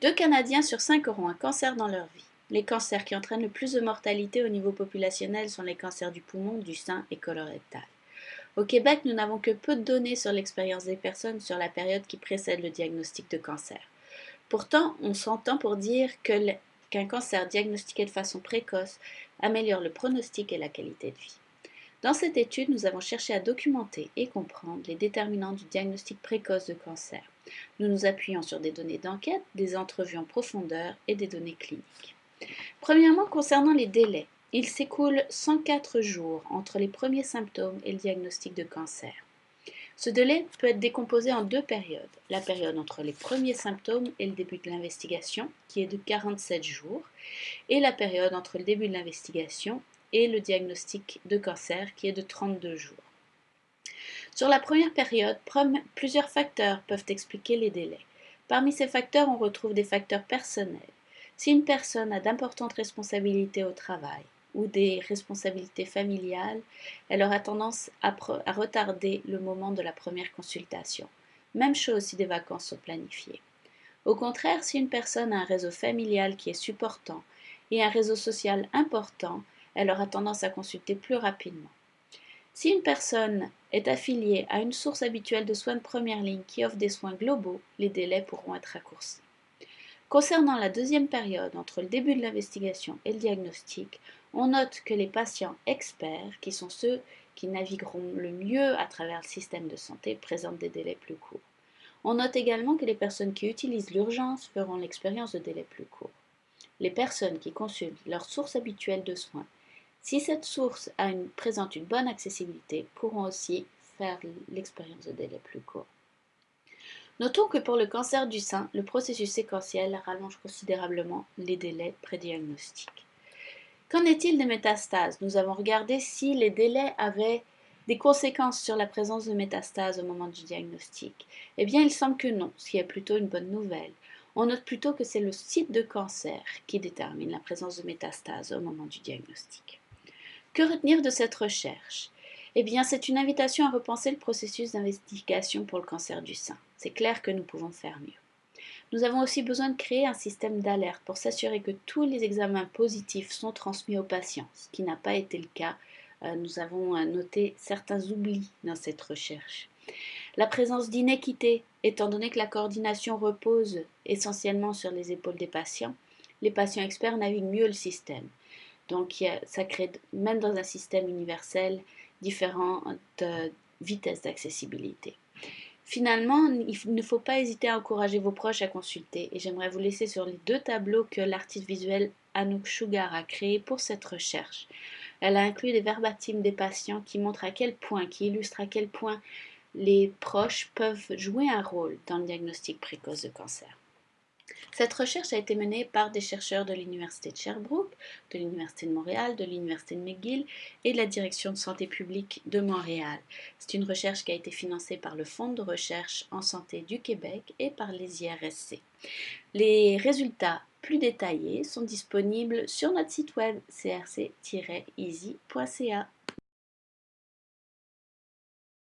2 Canadiens sur 5 auront un cancer dans leur vie. Les cancers qui entraînent le plus de mortalité au niveau populationnel sont les cancers du poumon, du sein et colorectal. Au Québec, nous n'avons que peu de données sur l'expérience des personnes sur la période qui précède le diagnostic de cancer. Pourtant, on s'entend pour dire qu'un cancer diagnostiqué de façon précoce améliore le pronostic et la qualité de vie. Dans cette étude, nous avons cherché à documenter et comprendre les déterminants du diagnostic précoce de cancer. Nous nous appuyons sur des données d'enquête, des entrevues en profondeur et des données cliniques. Premièrement, concernant les délais, il s'écoule 104 jours entre les premiers symptômes et le diagnostic de cancer. Ce délai peut être décomposé en 2 périodes. La période entre les premiers symptômes et le début de l'investigation, qui est de 47 jours, et la période entre le début de l'investigation et le diagnostic de cancer, qui est de 32 jours. Sur la première période, plusieurs facteurs peuvent expliquer les délais. Parmi ces facteurs, on retrouve des facteurs personnels. Si une personne a d'importantes responsabilités au travail ou des responsabilités familiales, elle aura tendance à retarder le moment de la première consultation. Même chose si des vacances sont planifiées. Au contraire, si une personne a un réseau familial qui est supportant et un réseau social important, elle aura tendance à consulter plus rapidement. Si une personne est affiliée à une source habituelle de soins de première ligne qui offre des soins globaux, les délais pourront être raccourcis. Concernant la deuxième période entre le début de l'investigation et le diagnostic, on note que les patients experts, qui sont ceux qui navigueront le mieux à travers le système de santé, présentent des délais plus courts. On note également que les personnes qui utilisent l'urgence feront l'expérience de délais plus courts. Les personnes qui consultent leur source habituelle de soins, si cette source présente une bonne accessibilité, pourront aussi faire l'expérience de délais plus courts. Notons que pour le cancer du sein, le processus séquentiel rallonge considérablement les délais prédiagnostiques. Qu'en est-il des métastases? Nous avons regardé si les délais avaient des conséquences sur la présence de métastases au moment du diagnostic. Eh bien, il semble que non, ce qui est plutôt une bonne nouvelle. On note plutôt que c'est le site de cancer qui détermine la présence de métastases au moment du diagnostic. Que retenir de cette recherche? Eh bien, c'est une invitation à repenser le processus d'investigation pour le cancer du sein. C'est clair que nous pouvons faire mieux. Nous avons aussi besoin de créer un système d'alerte pour s'assurer que tous les examens positifs sont transmis aux patients, ce qui n'a pas été le cas. Nous avons noté certains oublis dans cette recherche. La présence d'inéquité, étant donné que la coordination repose essentiellement sur les épaules des patients, les patients experts naviguent mieux le système. Donc, ça crée, même dans un système universel, différentes vitesses d'accessibilité. Finalement, il ne faut pas hésiter à encourager vos proches à consulter. Et j'aimerais vous laisser sur les 2 tableaux que l'artiste visuel Anouk Sugar a créés pour cette recherche. Elle a inclus des verbatims des patients qui montrent qui illustrent à quel point les proches peuvent jouer un rôle dans le diagnostic précoce de cancer. Cette recherche a été menée par des chercheurs de l'Université de Sherbrooke, de l'Université de Montréal, de l'Université de McGill et de la Direction de santé publique de Montréal. C'est une recherche qui a été financée par le Fonds de recherche en santé du Québec et par les IRSC. Les résultats plus détaillés sont disponibles sur notre site web crc-easy.ca.